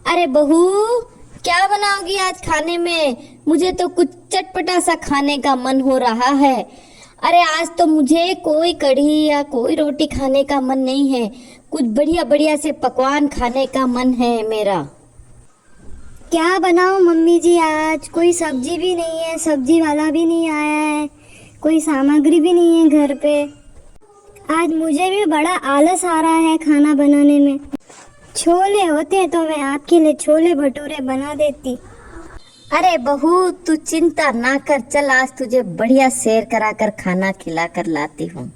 अरे बहू, क्या बनाओगी आज खाने में? मुझे तो कुछ चटपटा सा खाने का मन हो रहा है। अरे आज तो मुझे कोई कढ़ी या कोई रोटी खाने का मन नहीं है। कुछ बढ़िया बढ़िया से पकवान खाने का मन है मेरा। क्या बनाओ मम्मी जी? आज कोई सब्जी भी नहीं है, सब्जी वाला भी नहीं आया है, कोई सामग्री भी नहीं है घर पे। आज मुझे भी बड़ा आलस आ रहा है खाना बनाने में। छोले होते तो मैं आपके लिए छोले भटूरे बना देती। अरे बहू, तू चिंता ना कर, चल आज तुझे बढ़िया सैर करा कर खाना खिला कर लाती हूँ।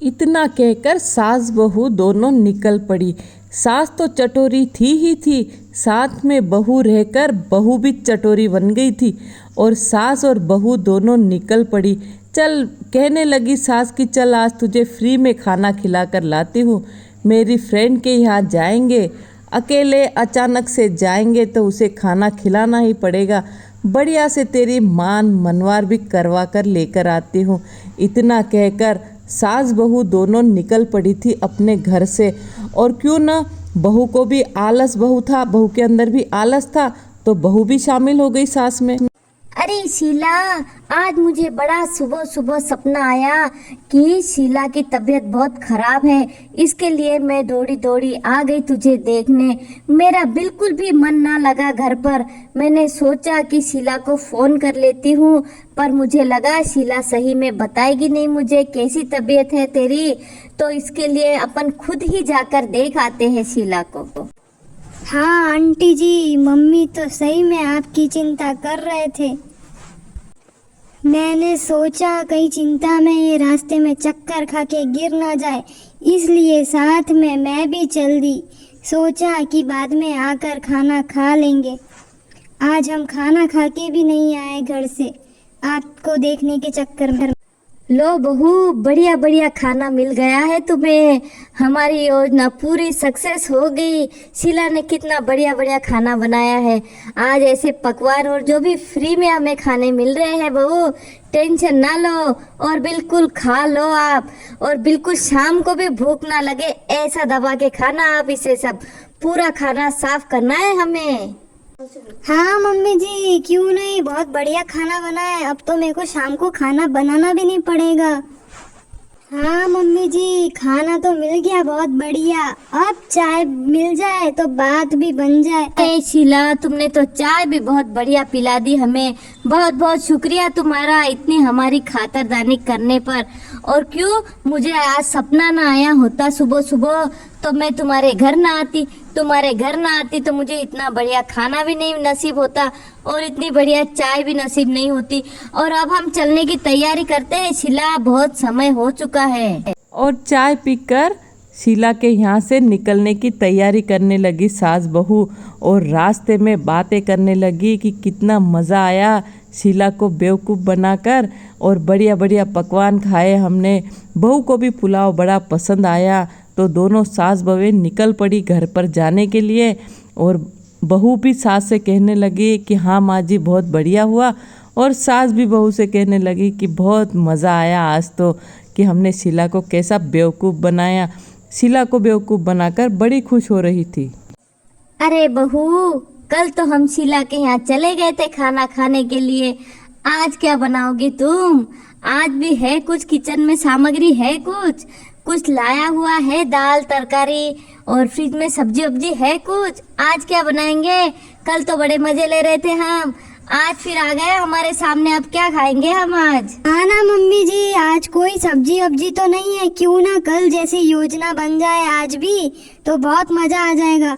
इतना कहकर सास बहू दोनों निकल पड़ी। सास तो चटोरी थी ही थी, साथ में बहू रहकर बहू भी चटोरी बन गई थी और सास और बहू दोनों निकल पड़ी। चल, कहने लगी सास की, चल आज तुझे फ्री में खाना खिला कर लाती हूँ। मेरी फ्रेंड के यहाँ जाएंगे, अकेले अचानक से जाएंगे तो उसे खाना खिलाना ही पड़ेगा। बढ़िया से तेरी मान मनवार भी करवा कर लेकर आती हूँ। इतना कहकर सास बहू दोनों निकल पड़ी थी अपने घर से। और क्यों ना, बहू को भी आलस, बहू था, बहू के अंदर भी आलस था, तो बहू भी शामिल हो गई सास में। अरे शीला, आज मुझे बड़ा सुबह सुबह सपना आया कि शीला की तबीयत बहुत खराब है। इसके लिए मैं दौड़ी दौड़ी आ गई तुझे देखने। मेरा बिल्कुल भी मन ना लगा घर पर। मैंने सोचा कि शीला को फोन कर लेती हूँ, पर मुझे लगा शीला सही में बताएगी नहीं मुझे कैसी तबीयत है तेरी, तो इसके लिए अपन खुद ही जाकर देख आते हैं शीला को। हाँ आंटी जी, मम्मी तो सही में आपकी चिंता कर रहे थे। मैंने सोचा कहीं चिंता में ये रास्ते में चक्कर खा के गिर ना जाए, इसलिए साथ में मैं भी चल दी। सोचा कि बाद में आकर खाना खा लेंगे। आज हम खाना खा के भी नहीं आए घर से, आपको देखने के चक्कर में। लो बहू, बढ़िया बढ़िया खाना मिल गया है तुम्हें। हमारी योजना पूरी सक्सेस हो गई। शीला ने कितना बढ़िया बढ़िया खाना बनाया है। आज ऐसे पकवान और जो भी फ्री में हमें खाने मिल रहे हैं बहू, टेंशन ना लो और बिल्कुल खा लो आप। और बिल्कुल शाम को भी भूख ना लगे ऐसा दबा के खाना आप इसे। सब पूरा खाना साफ करना है हमें। हाँ मम्मी जी, क्यों नहीं, बहुत बढ़िया खाना बना है। अब तो मेरे को शाम को खाना बनाना भी नहीं पड़ेगा। हाँ मम्मी जी, खाना तो मिल गया बहुत बढ़िया। अब चाय मिल जाए तो बात भी बन जाए। ए शीला, तुमने तो चाय भी बहुत बढ़िया पिला दी हमें। बहुत बहुत शुक्रिया तुम्हारा इतनी हमारी खातिरदारी करने पर। और क्यों, मुझे आज सपना ना आया होता सुबह सुबह तो मैं तुम्हारे घर ना आती। तुम्हारे घर ना आती तो मुझे इतना बढ़िया खाना भी नहीं नसीब होता और इतनी बढ़िया चाय भी नसीब नहीं होती। और अब हम चलने की तैयारी करते हैं शीला, बहुत समय हो चुका है। और चाय पीकर शीला के यहाँ से निकलने की तैयारी करने लगी सास बहू। और रास्ते में बातें करने लगी कि कितना मज़ा आया शीला को बेवकूफ़ बनाकर, और बढ़िया बढ़िया पकवान खाए हमने। बहू को भी पुलाव बड़ा पसंद आया, तो दोनों सास बहू निकल पड़ी घर पर जाने के लिए। और बहू भी सास से कहने लगी कि हाँ माँ जी, बहुत बढ़िया हुआ। और सास भी बहू से कहने लगी कि बहुत मज़ा आया आज तो, कि हमने शीला को कैसा बेवकूफ़ बनाया। शीला को बेवकूफ़ बनाकर बड़ी खुश हो रही थी। अरे बहू, कल तो हम शीला के यहाँ चले गए थे खाना खाने के लिए। आज क्या बनाओगी तुम? आज भी है कुछ किचन में, सामग्री है कुछ लाया हुआ है, दाल तरकारी और फ्रिज में सब्जी वब्जी है कुछ। आज क्या बनाएंगे? कल तो बड़े मजे ले रहे थे हम, आज फिर आ गए हमारे सामने। अब क्या खाएंगे हम आज? हाँ ना मम्मी जी, आज कोई सब्जी वब्जी तो नहीं है। क्यों ना कल जैसी योजना बन जाए आज भी, तो बहुत मजा आ जाएगा।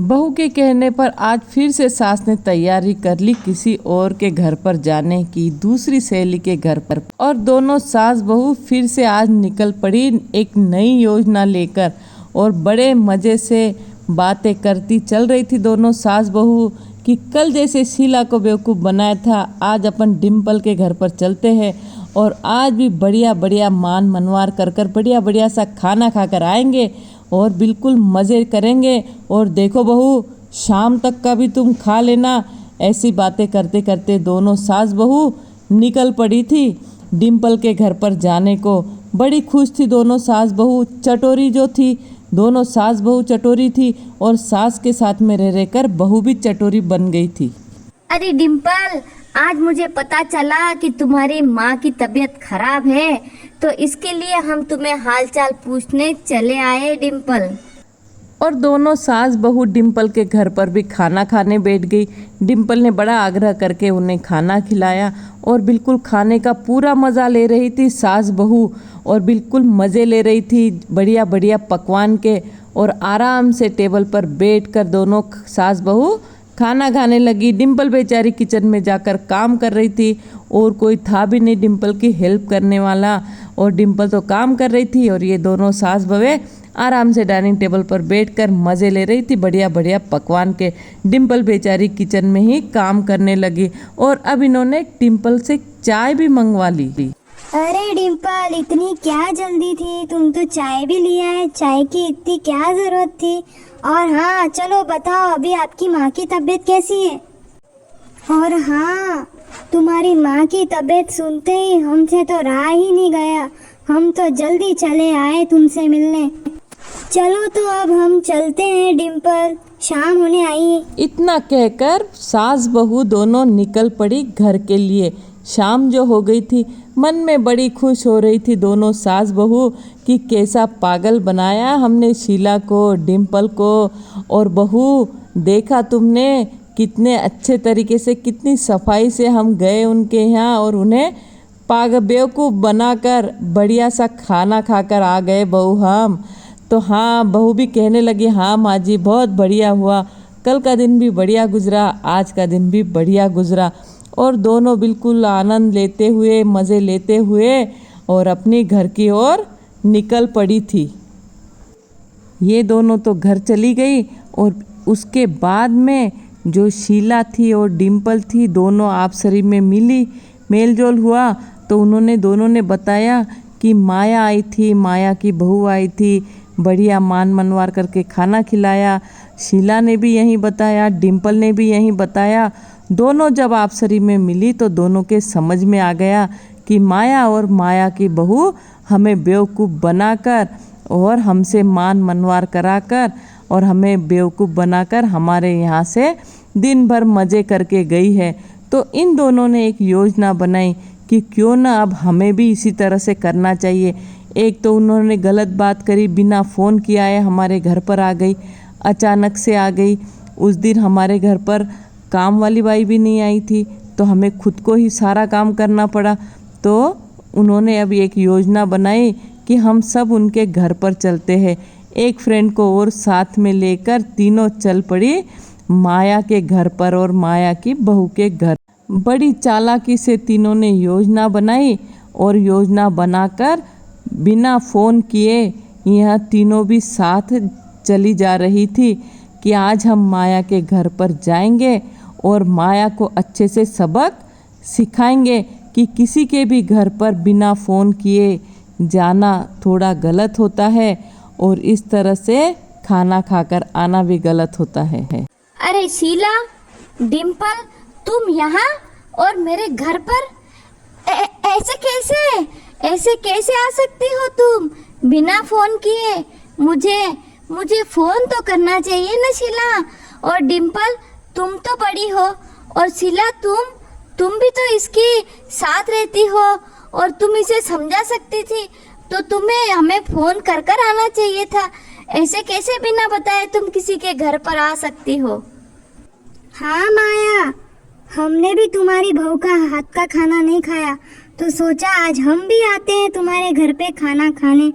बहू के कहने पर आज फिर से सास ने तैयारी कर ली किसी और के घर पर जाने की, दूसरी सहेली के घर पर। और दोनों सास बहू फिर से आज निकल पड़ी एक नई योजना लेकर। और बड़े मज़े से बातें करती चल रही थी दोनों सास बहू कि कल जैसे शीला को बेवकूफ़ बनाया था, आज अपन डिम्पल के घर पर चलते हैं और आज भी बढ़िया बढ़िया मान मनवार कर बढ़िया बढ़िया सा खाना खाकर आएंगे और बिल्कुल मज़े करेंगे। और देखो बहू, शाम तक का भी तुम खा लेना। ऐसी बातें करते करते दोनों सास बहू निकल पड़ी थी डिम्पल के घर पर जाने को। बड़ी खुश थी दोनों सास बहू। चटोरी जो थी दोनों सास बहू चटोरी थी और सास के साथ में रह रहकर बहू भी चटोरी बन गई थी। अरे डिम्पल, आज मुझे पता चला कि तुम्हारी माँ की तबीयत खराब है, तो इसके लिए हम तुम्हें हालचाल पूछने चले आए डिम्पल। और दोनों सास बहू डिम्पल के घर पर भी खाना खाने बैठ गई। डिम्पल ने बड़ा आग्रह करके उन्हें खाना खिलाया और बिल्कुल खाने का पूरा मज़ा ले रही थी सास बहू, और बिल्कुल मज़े ले रही थी बढ़िया बढ़िया पकवान के। और आराम से टेबल पर बैठकर दोनों सास बहू खाना खाने लगी। डिम्पल बेचारी किचन में जाकर काम कर रही थी और कोई था भी नहीं डिम्पल की हेल्प करने वाला, और डिम्पल तो काम कर रही थी और ये दोनों सास बहू आराम से डाइनिंग टेबल पर बैठकर मज़े ले रही थी बढ़िया बढ़िया पकवान के। डिम्पल बेचारी किचन में ही काम करने लगी और अब इन्होंने डिम्पल से चाय भी मंगवा ली। अरे डिम्पल, इतनी क्या जल्दी थी? तुम तो चाय भी लिया है, चाय की इतनी क्या जरूरत थी? और हाँ चलो बताओ, अभी आपकी माँ की तबीयत कैसी है? और हाँ, तुम्हारी माँ की तबीयत सुनते ही हमसे तो रहा ही नहीं गया, हम तो जल्दी चले आए तुमसे मिलने। चलो तो अब हम चलते हैं डिम्पल, शाम होने आई है। इतना कहकर सास बहू दोनों निकल पड़ी घर के लिए। शाम जो हो गई थी, मन में बड़ी खुश हो रही थी दोनों सास बहू कि कैसा पागल बनाया हमने शीला को, डिम्पल को। और बहू, देखा तुमने कितने अच्छे तरीके से, कितनी सफाई से हम गए उनके यहाँ और उन्हें बेवकूफ़ बनाकर बढ़िया सा खाना खाकर आ गए बहू हम। तो हाँ, बहू भी कहने लगी, हाँ माँ जी बहुत बढ़िया हुआ, कल का दिन भी बढ़िया गुजरा, आज का दिन भी बढ़िया गुजरा। और दोनों बिल्कुल आनंद लेते हुए, मज़े लेते हुए और अपनी घर की ओर निकल पड़ी थी। ये दोनों तो घर चली गई और उसके बाद में जो शीला थी और डिम्पल थी, दोनों आपसरी में मिली, मेल जोल हुआ। तो उन्होंने दोनों ने बताया कि माया आई थी, माया की बहू आई थी, बढ़िया मान मनवार करके खाना खिलाया। शीला ने भी यही बताया, डिम्पल ने भी यही बताया। दोनों जब आपसरी में मिली तो दोनों के समझ में आ गया कि माया और माया की बहू हमें बेवकूफ़ बनाकर और हमसे मान मनवार कराकर और हमें बेवकूफ़ बनाकर हमारे यहाँ से दिन भर मज़े करके गई है। तो इन दोनों ने एक योजना बनाई कि क्यों ना अब हमें भी इसी तरह से करना चाहिए। एक तो उन्होंने गलत बात करी, बिना फ़ोन किए आए हमारे घर पर आ गई, अचानक से आ गई। उस दिन हमारे घर पर काम वाली बाई भी नहीं आई थी, तो हमें खुद को ही सारा काम करना पड़ा। तो उन्होंने अब एक योजना बनाई कि हम सब उनके घर पर चलते हैं। एक फ्रेंड को और साथ में लेकर तीनों चल पड़ी माया के घर पर और माया की बहू के घर। बड़ी चालाकी से तीनों ने योजना बनाई और योजना बनाकर बिना फ़ोन किए यह तीनों भी साथ चली जा रही थी कि आज हम माया के घर पर जाएंगे और माया को अच्छे से सबक सिखाएंगे कि किसी के भी घर पर बिना फ़ोन किए जाना थोड़ा गलत होता है और इस तरह से खाना खाकर आना भी गलत होता है। अरे शीला, डिम्पल, तुम यहाँ और मेरे घर पर ऐसे कैसे आ सकती हो तुम बिना फोन किए? मुझे फोन तो करना चाहिए ना शीला। और डिम्पल, तुम तो बड़ी हो, और शीला तुम भी तो इसके साथ रहती हो और तुम इसे समझा सकती थी, तो तुम्हें हमें फोन कर आना चाहिए था। ऐसे कैसे बिना बताए तुम किसी के घर पर आ सकती हो? हाँ माया, हमने भी तुम्हारी बहू का हाथ का खाना नहीं खाया, तो सोचा आज हम भी आते हैं तुम्हारे घर पे खाना खाने।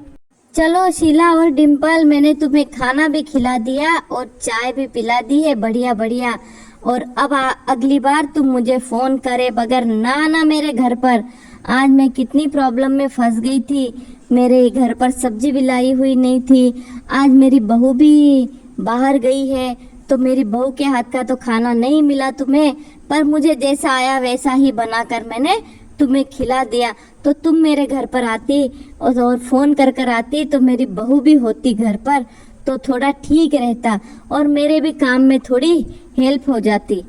चलो शीला और डिम्पल, मैंने तुम्हें खाना भी खिला दिया और चाय भी पिला दी है बढ़िया बढ़िया। और अब अगली बार तुम मुझे फ़ोन करे बगैर ना आना मेरे घर पर। आज मैं कितनी प्रॉब्लम में फंस गई थी, मेरे घर पर सब्जी भी लाई हुई नहीं थी। आज मेरी बहू भी बाहर गई है, तो मेरी बहू के हाथ का तो खाना नहीं मिला तुम्हें, पर मुझे जैसा आया वैसा ही बनाकर मैंने तुम्हें खिला दिया। तो तुम मेरे घर पर आती और फ़ोन कर आती, तो मेरी बहू भी होती घर पर, तो थोड़ा ठीक रहता और मेरे भी काम में थोड़ी हेल्प हो जाती।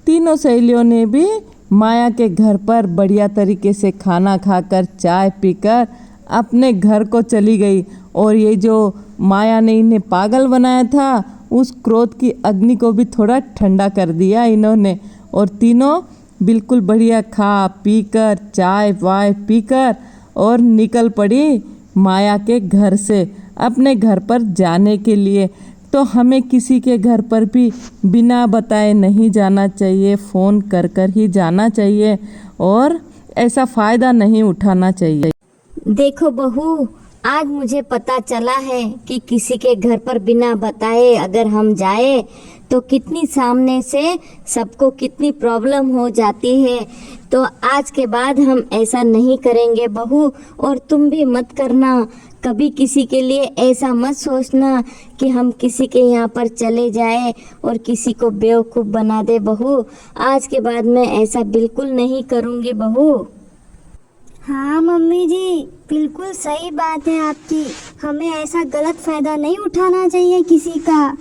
तीनों सहेलियों ने भी माया के घर पर बढ़िया तरीके से खाना खाकर चाय पीकर अपने घर को चली गई और ये जो माया ने इन्हें पागल बनाया था उस क्रोध की अग्नि को भी थोड़ा ठंडा कर दिया इन्होंने। और तीनों बिल्कुल बढ़िया खा पीकर चाय वाय पीकर और निकल पड़ी माया के घर से अपने घर पर जाने के लिए। तो हमें किसी के घर पर भी बिना बताए नहीं जाना चाहिए, फ़ोन कर कर ही जाना चाहिए और ऐसा फ़ायदा नहीं उठाना चाहिए। देखो बहू, आज मुझे पता चला है कि किसी के घर पर बिना बताए अगर हम जाए तो कितनी सामने से सबको कितनी प्रॉब्लम हो जाती है। तो आज के बाद हम ऐसा नहीं करेंगे बहू, और तुम भी मत करना। कभी किसी के लिए ऐसा मत सोचना कि हम किसी के यहाँ पर चले जाए और किसी को बेवकूफ़ बना दे बहू। आज के बाद मैं ऐसा बिल्कुल नहीं करूँगी बहू। हाँ मम्मी जी, बिल्कुल सही बात है आपकी। हमें ऐसा गलत फायदा नहीं उठाना चाहिए किसी का।